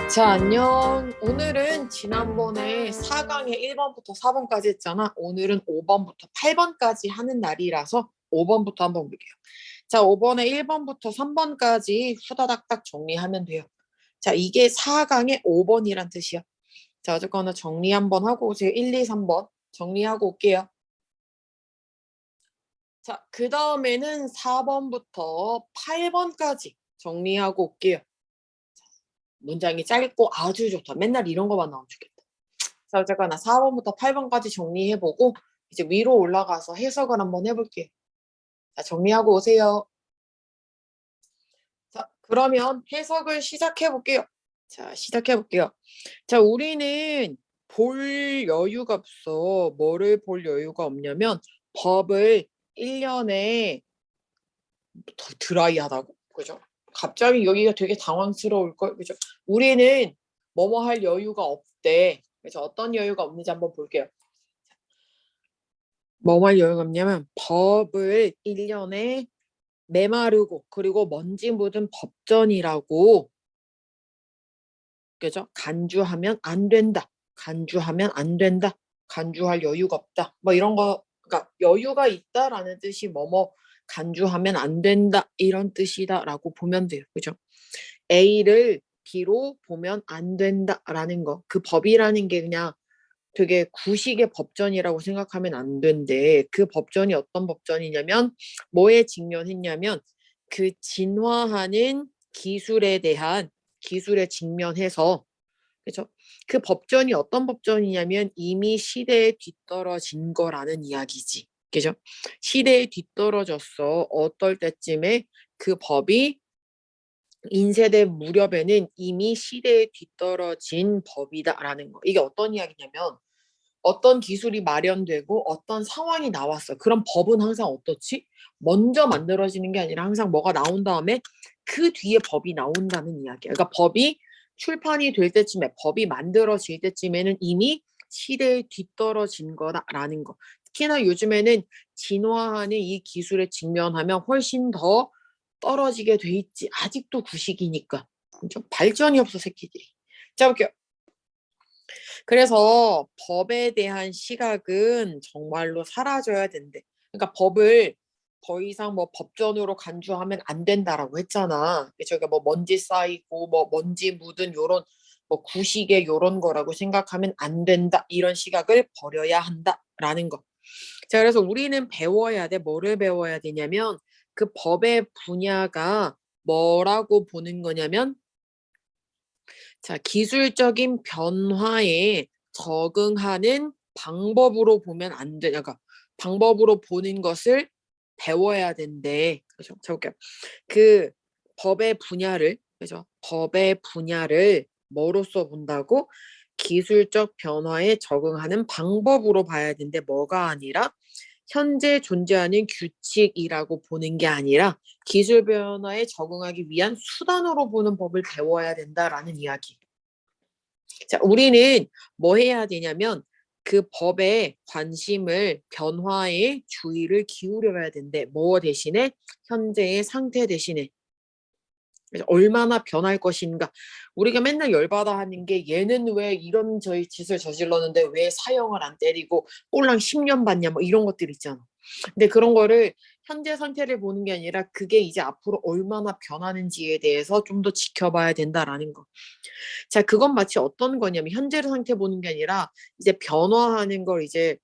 자, 안녕. 오늘은 지난번에 4강에 1번부터 4번까지 했잖아. 오늘은 5번부터 8번까지 하는 날이라서 5번부터 한번 볼게요. 자, 5번에 1번부터 3번까지 후다닥닥 정리하면 돼요. 자, 이게 4강의 5번이란 뜻이야. 자, 어쨌거나 정리 한번 하고 오세요. 1, 2, 3번 정리하고 올게요. 자, 그 다음에는 4번부터 8번까지 정리하고 올게요. 문장이 짧고 아주 좋다. 맨날 이런 거만 나오면 좋겠다. 자, 어쨌거나 4번부터 8번까지 정리해보고 이제 위로 올라가서 해석을 한번 해볼게요. 자, 정리하고 오세요. 자, 그러면 해석을 시작해볼게요. 자, 시작해볼게요. 자, 우리는 볼 여유가 없어. 뭐를 볼 여유가 없냐면 법을 1년에 더 드라이하다고? 그죠? 갑자기 여기가 되게 당황스러울 걸. 그죠? 우리는 뭐뭐 할 여유가 없대. 그래서 어떤 여유가 없는지 한번 볼게요. 뭐뭐 할 여유가 없냐면 법을 1년에 메마르고 그리고 먼지 묻은 법전이라고, 그죠? 간주하면 안 된다. 간주하면 안 된다. 간주할 여유가 없다. 뭐 이런 거, 그러니까 여유가 있다라는 뜻이 뭐뭐 간주하면 안 된다 이런 뜻이다라고 보면 돼요. 그죠? A를 B로 보면 안 된다라는 거. 그 법이라는 게 그냥 되게 구식의 법전이라고 생각하면 안 된대. 그 법전이 어떤 법전이냐면 뭐에 직면했냐면 그 진화하는 기술에 직면해서, 그죠? 그 법전이 어떤 법전이냐면 이미 시대에 뒤떨어진 거라는 이야기지. 그죠? 시대에 뒤떨어졌어. 어떨 때쯤에 그 법이 인쇄된 무렵에는 이미 시대에 뒤떨어진 법이다라는 거. 이게 어떤 이야기냐면 어떤 기술이 마련되고 어떤 상황이 나왔어. 그럼 법은 항상 어떻지? 먼저 만들어지는 게 아니라 항상 뭐가 나온 다음에 그 뒤에 법이 나온다는 이야기야. 그러니까 법이 출판이 될 때쯤에, 법이 만들어질 때쯤에는 이미 시대에 뒤떨어진 거다라는 거. 특히나 요즘에는 진화하는 이 기술에 직면하면 훨씬 더 떨어지게 돼 있지. 아직도 구식이니까. 좀 발전이 없어, 새끼들이. 자, 볼게요. 그래서 법에 대한 시각은 정말로 사라져야 된대. 그러니까 법을 더 이상 뭐 법전으로 간주하면 안 된다라고 했잖아. 저게 뭐 먼지 쌓이고 뭐 먼지 묻은 요런 뭐 구식의 요런 거라고 생각하면 안 된다. 이런 시각을 버려야 한다라는 거. 자, 그래서 우리는 배워야 돼. 뭐를 배워야 되냐면 그 법의 분야가 뭐라고 보는 거냐면, 자, 기술적인 변화에 적응하는 방법으로 보면 안 돼. 그러니까 방법으로 보는 것을 배워야 된대. 그죠? 자, 볼게요. 그 법의 분야를, 그죠? 법의 분야를 뭐로써 본다고? 기술적 변화에 적응하는 방법으로 봐야 되는데 뭐가 아니라 현재 존재하는 규칙이라고 보는 게 아니라 기술 변화에 적응하기 위한 수단으로 보는 법을 배워야 된다라는 이야기. 자, 우리는 뭐 해야 되냐면 그 법에 관심을, 변화에 주의를 기울여야 된대. 뭐 대신에? 현재의 상태 대신에. 그래서 얼마나 변할 것인가. 우리가 맨날 열받아 하는 게 얘는 왜 이런 저희 짓을 저질렀는데 왜 사형을 안 때리고 꼴랑 10년 받냐 뭐 이런 것들 있잖아. 근데 그런 거를 현재 상태를 보는 게 아니라 그게 이제 앞으로 얼마나 변하는지에 대해서 좀 더 지켜봐야 된다라는 거. 자, 그건 마치 어떤 거냐면 현재 상태 보는 게 아니라 이제 변화하는 걸 이제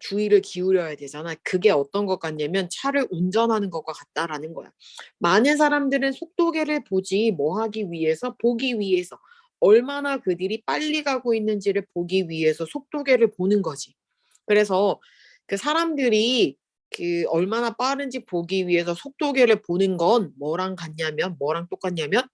주의를 기울여야 되잖아. 그게 어떤 것 같냐면 차를 운전하는 것과 같다라는 거야. 많은 사람들은 속도계를 보지 뭐 하기 위해서? 보기 위해서. 얼마나 그들이 빨리 가고 있는지를 보기 위해서 속도계를 보는 거지. 그래서 그 사람들이 그 얼마나 빠른지 보기 위해서 속도계를 보는 건 뭐랑 똑같냐면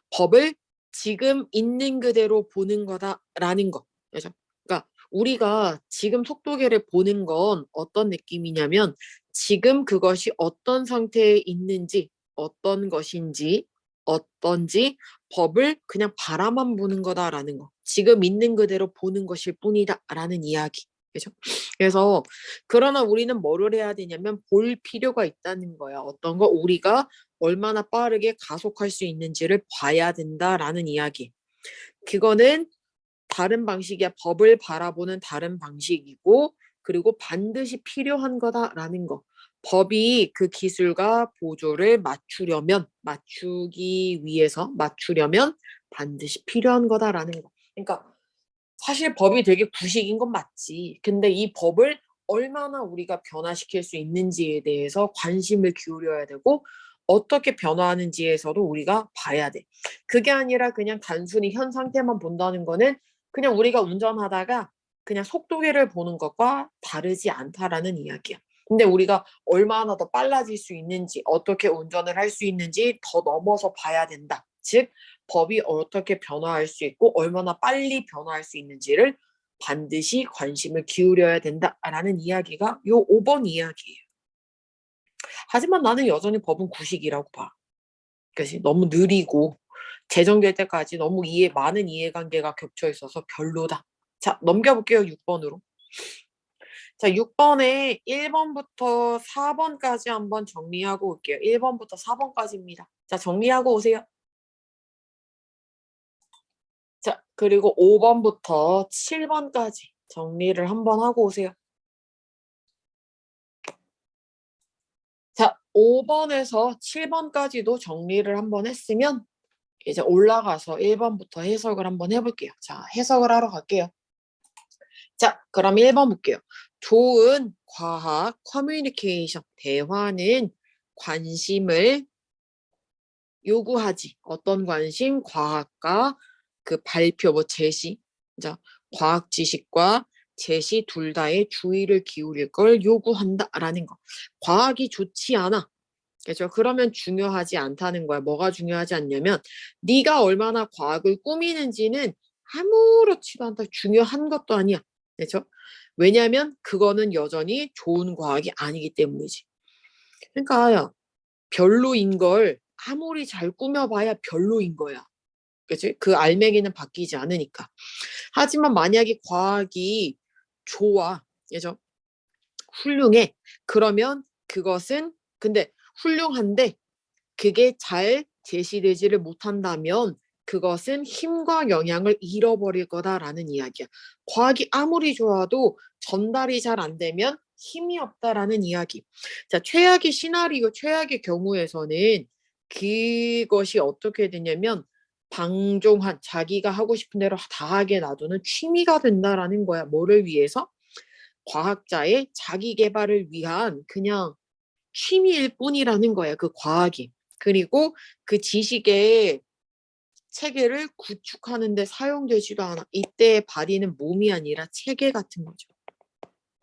법을 지금 있는 그대로 보는 거다라는 거. 그죠? 그러니까 우리가 지금 속도계를 보는 건 어떤 느낌이냐면 지금 그것이 어떤 상태에 있는지, 어떤 것인지, 어떤지 법을 그냥 바라만 보는 거다라는 거. 지금 있는 그대로 보는 것일 뿐이다라는 이야기. 그죠? 그래서 그러나 우리는 뭐를 해야 되냐면 볼 필요가 있다는 거야. 어떤 거 우리가 얼마나 빠르게 가속할 수 있는지를 봐야 된다라는 이야기. 그거는 다른 방식이야. 법을 바라보는 다른 방식이고 그리고 반드시 필요한 거다라는 거. 법이 그 기술과 보조를 맞추려면 반드시 필요한 거다라는 거. 그러니까 사실 법이 되게 구식인 건 맞지. 근데 이 법을 얼마나 우리가 변화시킬 수 있는지에 대해서 관심을 기울여야 되고 어떻게 변화하는지에서도 우리가 봐야 돼. 그게 아니라 그냥 단순히 현 상태만 본다는 거는 그냥 우리가 운전하다가 그냥 속도계를 보는 것과 다르지 않다라는 이야기야. 근데 우리가 얼마나 더 빨라질 수 있는지, 어떻게 운전을 할 수 있는지 더 넘어서 봐야 된다. 즉, 법이 어떻게 변화할 수 있고 얼마나 빨리 변화할 수 있는지를 반드시 관심을 기울여야 된다라는 이야기가 요 5번 이야기예요. 하지만 나는 여전히 법은 구식이라고 봐. 그것이 너무 느리고 제정될 때까지 너무 많은 이해관계가 겹쳐 있어서 별로다. 자, 넘겨볼게요. 6번으로. 자, 6번에 1번부터 4번까지 한번 정리하고 올게요. 1번부터 4번까지입니다. 자, 정리하고 오세요. 자, 그리고 5번부터 7번까지 정리를 한번 하고 오세요. 자, 5번에서 7번까지도 정리를 한번 했으면 이제 올라가서 1번부터 해석을 한번 해볼게요. 자, 해석을 하러 갈게요. 자, 그럼 1번 볼게요. 좋은 과학 커뮤니케이션, 대화는 관심을 요구하지. 어떤 관심? 과학과 그 발표, 제시. 자, 과학 지식과 제시 둘 다에 주의를 기울일 걸 요구한다라는 거. 과학이 좋지 않아. 그렇죠? 그러면 중요하지 않다는 거야. 뭐가 중요하지 않냐면 네가 얼마나 과학을 꾸미는지는 아무렇지도 않다. 중요한 것도 아니야. 그렇죠? 왜냐하면 그거는 여전히 좋은 과학이 아니기 때문이지. 그러니까 별로인 걸 아무리 잘 꾸며봐야 별로인 거야. 그치? 그 알맹이는 바뀌지 않으니까. 하지만 만약에 과학이 좋아, 그죠? 훌륭해. 그러면 그것은 근데 훌륭한데 그게 잘 제시되지를 못한다면 그것은 힘과 영향을 잃어버릴 거다라는 이야기야. 과학이 아무리 좋아도 전달이 잘 안 되면 힘이 없다라는 이야기. 자, 최악의 시나리오, 최악의 경우에서는 그것이 어떻게 되냐면 방종한 자기가 하고 싶은 대로 다 하게 놔두는 취미가 된다라는 거야. 뭐를 위해서? 과학자의 자기 개발을 위한 그냥 취미일 뿐이라는 거야. 그 과학이. 그리고 그 지식의 체계를 구축하는 데 사용되지도 않아. 이때의 발휘는 몸이 아니라 체계 같은 거죠.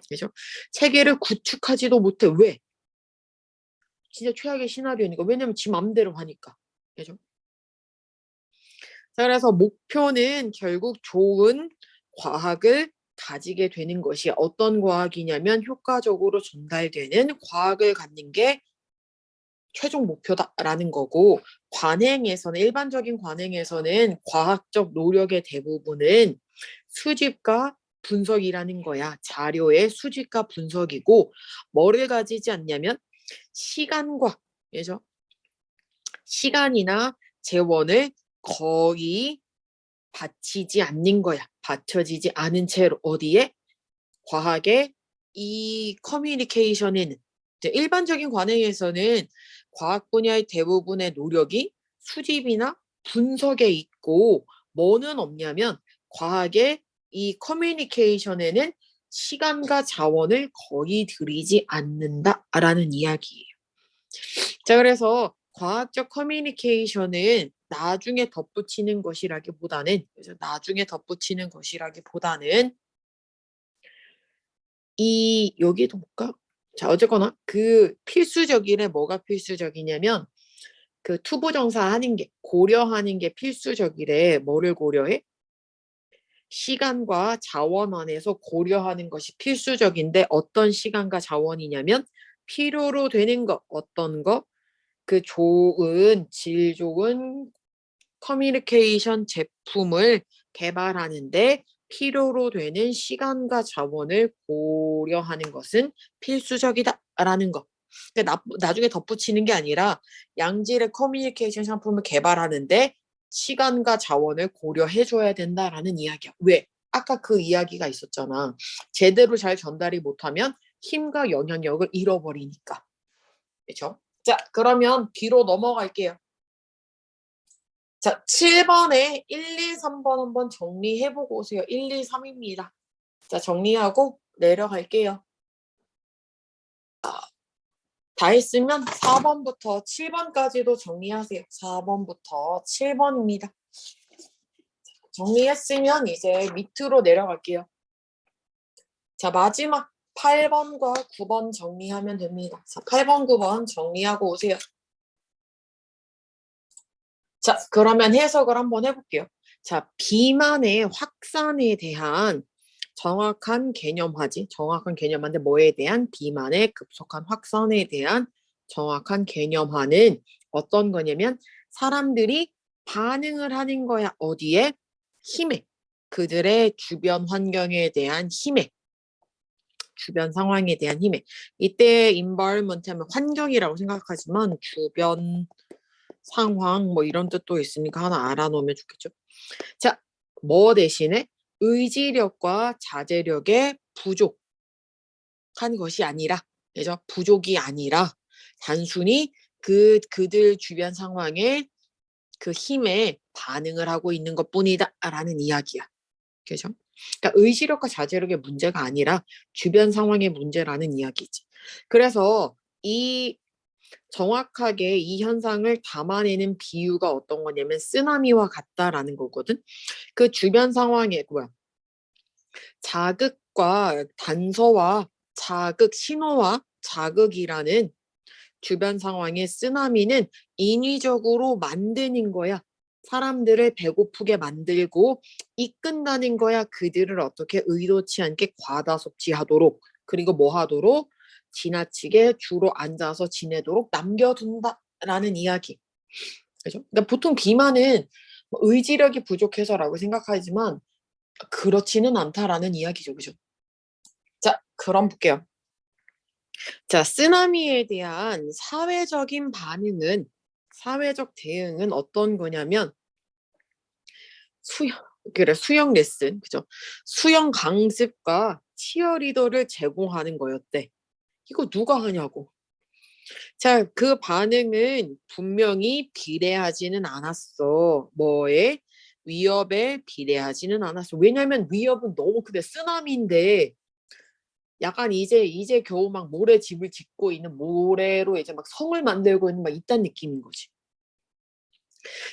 그죠? 체계를 구축하지도 못해. 왜? 진짜 최악의 시나리오니까. 왜냐면 지 맘대로 하니까. 그죠? 자, 그래서 목표는 결국 좋은 과학을 가지게 되는 것이 어떤 과학이냐면 효과적으로 전달되는 과학을 갖는 게 최종 목표다라는 거고 일반적인 관행에서는 과학적 노력의 대부분은 수집과 분석이라는 거야. 자료의 수집과 분석이고 뭐를 가지지 않냐면 시간과 그죠? 시간이나 재원을 거의 바치지 않는 거야. 받쳐지지 않은 채로 어디에? 과학의 이 커뮤니케이션에는 일반적인 관행에서는 과학 분야의 대부분의 노력이 수집이나 분석에 있고 뭐는 없냐면 과학의 이 커뮤니케이션에는 시간과 자원을 거의 들이지 않는다라는 이야기예요. 자, 그래서 과학적 커뮤니케이션은 나중에 덧붙이는 것이라기보다는 이 여기도 볼까? 자, 어쨌거나 그 필수적이래. 뭐가 필수적이냐면 그 투부정사 하는 게 고려하는 게 필수적이래. 뭐를 고려해? 시간과 자원 안에서 고려하는 것이 필수적인데 어떤 시간과 자원이냐면 필요로 되는 것 어떤 거? 그 질 좋은 커뮤니케이션 제품을 개발하는데 필요로 되는 시간과 자원을 고려하는 것은 필수적이다라는 거. 그러니까 나중에 덧붙이는 게 아니라 양질의 커뮤니케이션 상품을 개발하는데 시간과 자원을 고려해줘야 된다라는 이야기야. 왜? 아까 그 이야기가 있었잖아. 제대로 잘 전달이 못하면 힘과 영향력을 잃어버리니까. 그렇죠? 자, 그러면 뒤로 넘어갈게요. 자, 7번에 1, 2, 3번 한번 정리해보고 오세요. 1, 2, 3입니다. 자, 정리하고 내려갈게요. 다 했으면 4번부터 7번까지도 정리하세요. 4번부터 7번입니다. 정리했으면 이제 밑으로 내려갈게요. 자, 마지막 8번과 9번 정리하면 됩니다. 자, 8번, 9번 정리하고 오세요. 자, 그러면 해석을 한번 해볼게요. 자, 비만의 확산에 대한 정확한 개념화지. 정확한 개념화인데 뭐에 대한? 비만의 급속한 확산에 대한 정확한 개념화는 어떤 거냐면 사람들이 반응을 하는 거야. 어디에? 힘에. 그들의 주변 환경에 대한 힘에. 주변 상황에 대한 힘에. 이때 environment 하면 환경이라고 생각하지만 주변 상황 뭐 이런 뜻도 있으니까 하나 알아놓으면 좋겠죠. 자, 뭐 대신에 의지력과 자제력의 부족한 것이 아니라, 그죠? 부족이 아니라 단순히 그들 주변 상황에 그 힘에 반응을 하고 있는 것뿐이다라는 이야기야. 그죠? 그러니까 의지력과 자제력의 문제가 아니라 주변 상황의 문제라는 이야기지. 그래서 정확하게 이 현상을 담아내는 비유가 어떤 거냐면 쓰나미와 같다라는 거거든. 그 주변 상황에 자극과 단서와 자극, 신호와 자극이라는 주변 상황의 쓰나미는 인위적으로 만드는 거야. 사람들을 배고프게 만들고 이끈다는 거야. 그들을 어떻게 의도치 않게 과다 섭취하도록 그리고 뭐 하도록 지나치게 주로 앉아서 지내도록 남겨둔다라는 이야기. 그죠? 그러니까 보통 비만은 의지력이 부족해서라고 생각하지만 그렇지는 않다라는 이야기죠. 그죠? 자, 그럼 볼게요. 자, 쓰나미에 대한 사회적 대응은 어떤 거냐면 수영 레슨, 그죠? 수영 강습과 치어리더를 제공하는 거였대. 이거 누가 하냐고. 자, 그 반응은 분명히 비례하지는 않았어. 뭐에? 위협에 비례하지는 않았어. 왜냐면 위협은 너무 크대. 쓰나미인데 약간 이제 겨우 막 모래집을 짓고 있는 모래로 이제 막 성을 만들고 있는 막 이딴 느낌인 거지.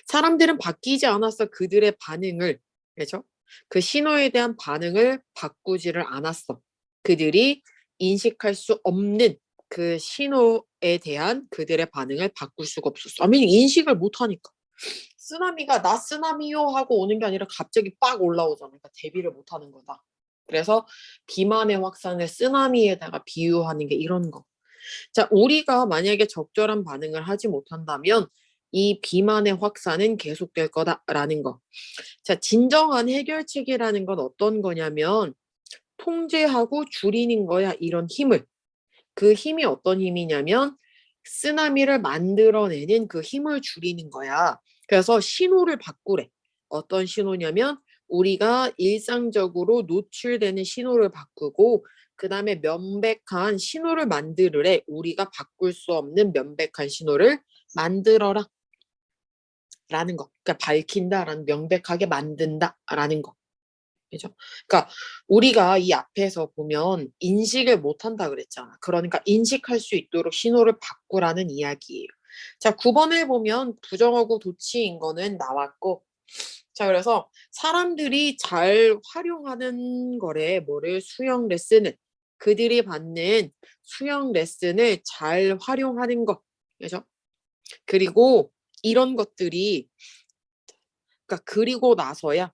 사람들은 바뀌지 않았어. 그들의 반응을. 그죠? 그 신호에 대한 반응을 바꾸지를 않았어. 그들이 인식할 수 없는 그 신호에 대한 그들의 반응을 바꿀 수가 없었어. 아니, 인식을 못 하니까. 쓰나미가 나 쓰나미요 하고 오는 게 아니라 갑자기 빡 올라오잖아. 그러니까 대비를 못 하는 거다. 그래서 비만의 확산을 쓰나미에다가 비유하는 게 이런 거. 자, 우리가 만약에 적절한 반응을 하지 못한다면 이 비만의 확산은 계속될 거다라는 거. 자, 진정한 해결책이라는 건 어떤 거냐면 통제하고 줄이는 거야, 이런 힘을. 그 힘이 어떤 힘이냐면 쓰나미를 만들어내는 그 힘을 줄이는 거야. 그래서 신호를 바꾸래. 어떤 신호냐면 우리가 일상적으로 노출되는 신호를 바꾸고 그 다음에 명백한 신호를 만들으래. 우리가 바꿀 수 없는 명백한 신호를 만들어라. 라는 거. 그러니까 밝힌다라는 명백하게 만든다라는 거. 그죠? 그러니까 우리가 이 앞에서 보면 인식을 못한다 그랬잖아. 그러니까 인식할 수 있도록 신호를 바꾸라는 이야기예요. 자, 9번을 보면 부정하고 도치인 거는 나왔고 자, 그래서 사람들이 잘 활용하는 거래. 뭐를? 수영 레슨을. 그들이 받는 수영 레슨을 잘 활용하는 거. 그죠? 그리고 이런 것들이 그러니까 그리고 나서야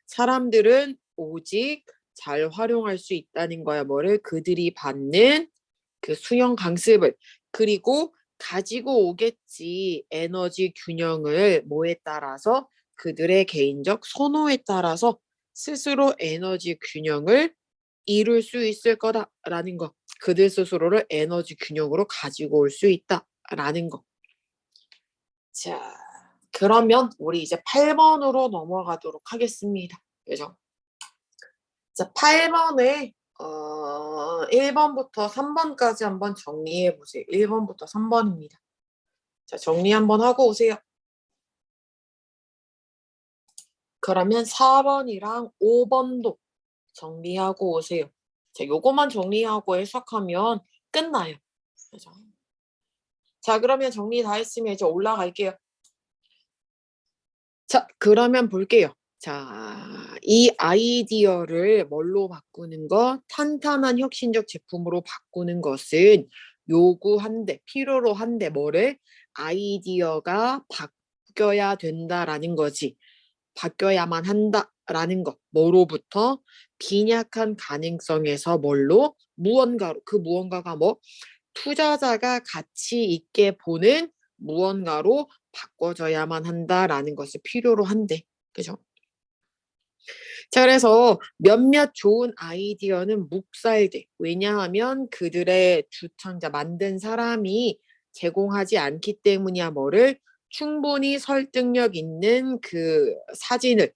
사람들은 오직 잘 활용할 수 있다는 거야. 뭐를? 그들이 받는 그 수영 강습을. 그리고 가지고 오겠지. 에너지 균형을 뭐에 따라서? 그들의 개인적 선호에 따라서 스스로 에너지 균형을 이룰 수 있을 거다라는 거. 그들 스스로를 에너지 균형으로 가지고 올 수 있다라는 거. 자, 그러면 우리 이제 8번으로 넘어가도록 하겠습니다. 그죠? 자, 8번에 1번부터 3번까지 한번 정리해 보세요. 1번부터 3번입니다. 자, 정리 한번 하고 오세요. 그러면 4번이랑 5번도 정리하고 오세요. 자, 요거만 정리하고 해석하면 끝나요. 그죠? 자, 그러면 정리 다 했으면 이제 올라갈게요. 자, 그러면 볼게요. 자, 이 아이디어를 뭘로 바꾸는 것? 탄탄한 혁신적 제품으로 바꾸는 것은 요구한데, 필요로 한데 뭐를? 아이디어가 바뀌어야 된다라는 거지. 바뀌어야만 한다라는 것. 뭐로부터? 빈약한 가능성에서 뭘로? 무언가로. 그 무언가가 뭐? 투자자가 가치 있게 보는 무언가로 바꿔져야만 한다라는 것을 필요로 한대. 그죠? 자, 그래서 몇몇 좋은 아이디어는 묵살돼. 왜냐하면 그들의 주창자, 만든 사람이 제공하지 않기 때문이야. 뭐를? 충분히 설득력 있는 그 사진을,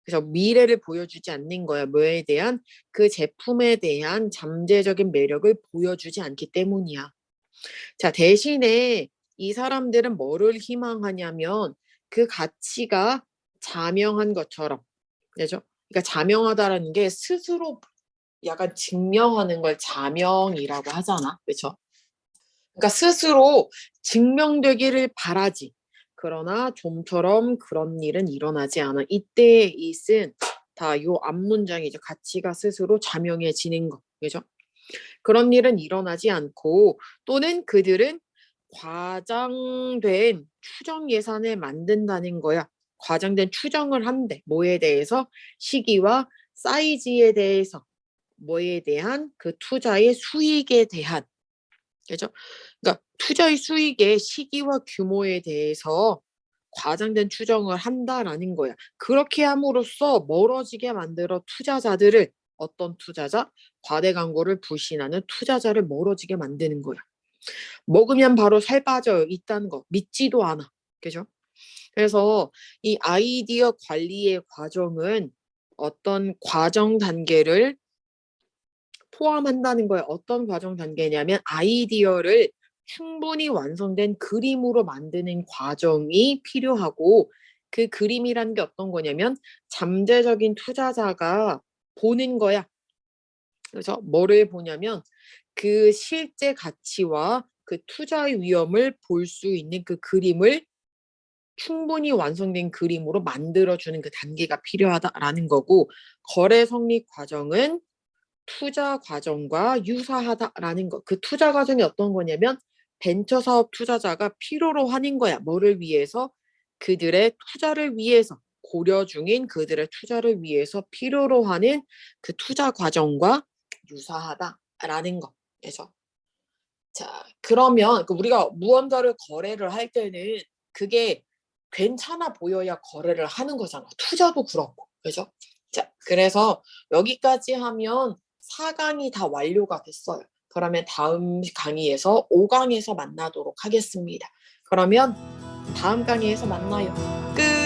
그래서 미래를 보여주지 않는 거야. 뭐에 대한? 그 제품에 대한 잠재적인 매력을 보여주지 않기 때문이야. 자, 대신에 이 사람들은 뭐를 희망하냐면 그 가치가 자명한 것처럼. 그죠? 그러니까 자명하다라는 게 스스로 약간 증명하는 걸 자명이라고 하잖아. 그렇죠? 그러니까 스스로 증명되기를 바라지. 그러나 좀처럼 그런 일은 일어나지 않아. 이때 이쓴 다 요 앞문장이 이제 가치가 스스로 자명해지는 거. 그죠? 그런 일은 일어나지 않고 또는 그들은 과장된 추정 예산을 만든다는 거야. 과장된 추정을 한대. 뭐에 대해서? 시기와 사이즈에 대해서. 뭐에 대한? 그 투자의 수익에 대한. 그죠? 그러니까 투자의 수익의 시기와 규모에 대해서 과장된 추정을 한다라는 거야. 그렇게 함으로써 멀어지게 만들어 투자자들을, 어떤 투자자? 과대 광고를 불신하는 투자자를 멀어지게 만드는 거야. 먹으면 바로 살 빠져요. 있다는 거 믿지도 않아. 그죠? 그래서 이 아이디어 관리의 과정은 어떤 과정 단계를 포함한다는 거예요. 어떤 과정 단계냐면 아이디어를 충분히 완성된 그림으로 만드는 과정이 필요하고, 그 그림이라는 게 어떤 거냐면 잠재적인 투자자가 보는 거야. 그래서 뭐를 보냐면 그 실제 가치와 그 투자의 위험을 볼 수 있는 그 그림을 충분히 완성된 그림으로 만들어주는 그 단계가 필요하다라는 거고, 거래 성립 과정은 투자 과정과 유사하다라는 거. 그 투자 과정이 어떤 거냐면 벤처 사업 투자자가 필요로 하는 거야. 뭐를 위해서? 그들의 투자를 위해서, 고려 중인 그들의 투자를 위해서 필요로 하는 그 투자 과정과 유사하다라는 거. 그래서 자, 그러면 우리가 무언가를 거래를 할 때는 그게 괜찮아 보여야 거래를 하는 거잖아. 투자도 그렇고. 그죠? 자, 그래서 여기까지 하면 4강이 다 완료가 됐어요. 그러면 다음 강의에서 5강에서 만나도록 하겠습니다. 그러면 다음 강의에서 만나요. 끝!